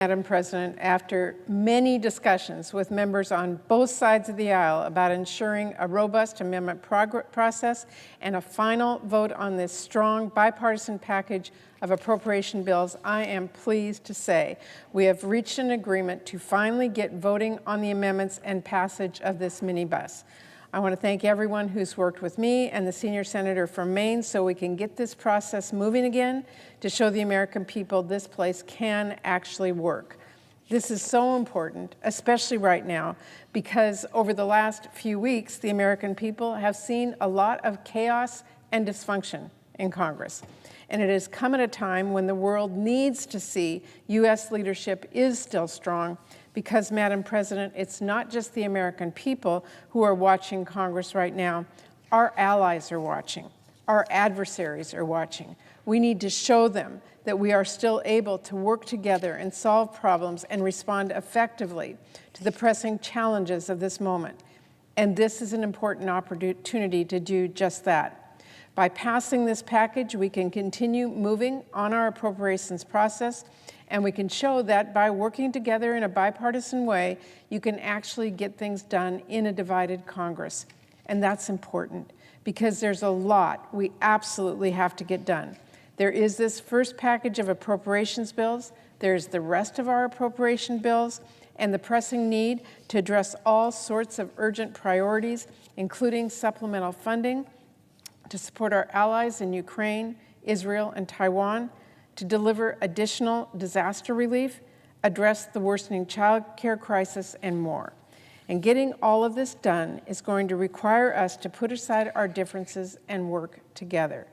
Madam President, after many discussions with members on both sides of the aisle about ensuring a robust amendment process and a final vote on this strong bipartisan package of appropriation bills, I am pleased to say we have reached an agreement to finally get voting on the amendments and passage of this minibus. I want to thank everyone who's worked with me and the senior senator from Maine so we can get this process moving again to show the American people this place can actually work. This is so important, especially right now, because over the last few weeks, the American people have seen a lot of chaos and dysfunction in Congress. And it has come at a time when the world needs to see U.S. leadership is still strong because, Madam President, it's not just the American people who are watching Congress right now. Our allies are watching. Our adversaries are watching. We need to show them that we are still able to work together and solve problems and respond effectively to the pressing challenges of this moment. And this is an important opportunity to do just that. By passing this package, we can continue moving on our appropriations process, and we can show that by working together in a bipartisan way, you can actually get things done in a divided Congress. And that's important because there's a lot we absolutely have to get done. There is this first package of appropriations bills, there's the rest of our appropriation bills, and the pressing need to address all sorts of urgent priorities, including supplemental funding, to support our allies in Ukraine, Israel, and Taiwan, to deliver additional disaster relief, address the worsening child care crisis, and more. And getting all of this done is going to require us to put aside our differences and work together.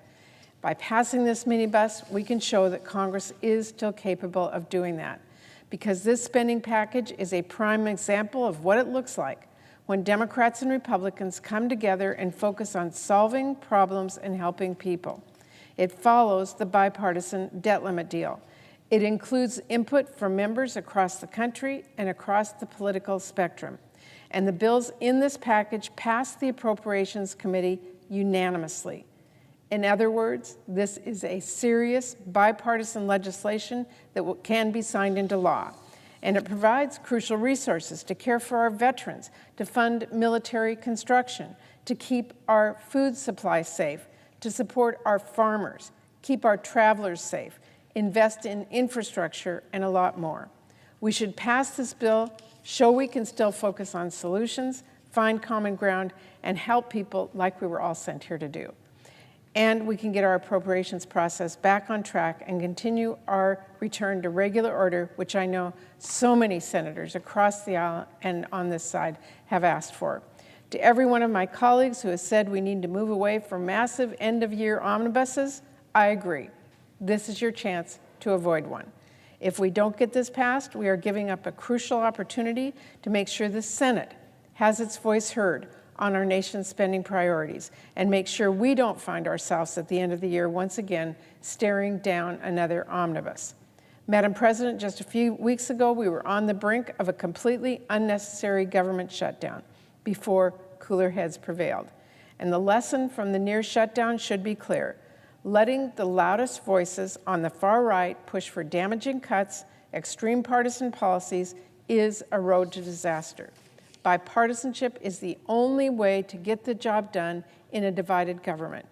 By passing this minibus, we can show that Congress is still capable of doing that, because this spending package is a prime example of what it looks like when Democrats and Republicans come together and focus on solving problems and helping people. It follows the bipartisan debt limit deal. It includes input from members across the country and across the political spectrum. And the bills in this package passed the Appropriations Committee unanimously. In other words, this is a serious bipartisan legislation that can be signed into law. And it provides crucial resources to care for our veterans, to fund military construction, to keep our food supply safe, to support our farmers, keep our travelers safe, invest in infrastructure, and a lot more. We should pass this bill, show we can still focus on solutions, find common ground, and help people like we were all sent here to do. And we can get our appropriations process back on track and continue our return to regular order, which I know so many senators across the aisle and on this side have asked for. To every one of my colleagues who has said we need to move away from massive end-of-year omnibuses, I agree. This is your chance to avoid one. If we don't get this passed, we are giving up a crucial opportunity to make sure the Senate has its voice heard on our nation's spending priorities and make sure we don't find ourselves at the end of the year once again staring down another omnibus. Madam President, just a few weeks ago, we were on the brink of a completely unnecessary government shutdown before cooler heads prevailed. And the lesson from the near shutdown should be clear. Letting the loudest voices on the far right push for damaging cuts, extreme partisan policies, is a road to disaster. Bipartisanship is the only way to get the job done in a divided government.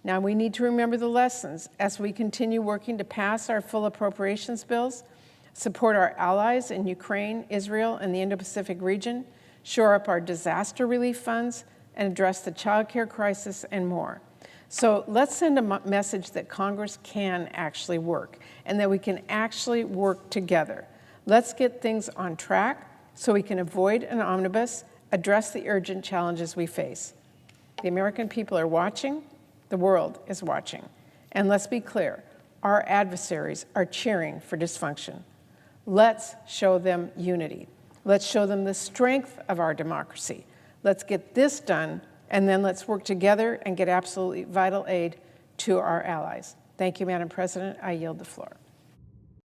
Now, we need to remember the lessons as we continue working to pass our full appropriations bills, support our allies in Ukraine, Israel, and the Indo-Pacific region, shore up our disaster relief funds, and address the child care crisis and more. So let's send a message that Congress can actually work and that we can actually work together. Let's get things on track so we can avoid an omnibus, address the urgent challenges we face. The American people are watching, the world is watching. And let's be clear, our adversaries are cheering for dysfunction. Let's show them unity. Let's show them the strength of our democracy. Let's get this done, and then let's work together and get absolutely vital aid to our allies. Thank you, Madam President. I yield the floor.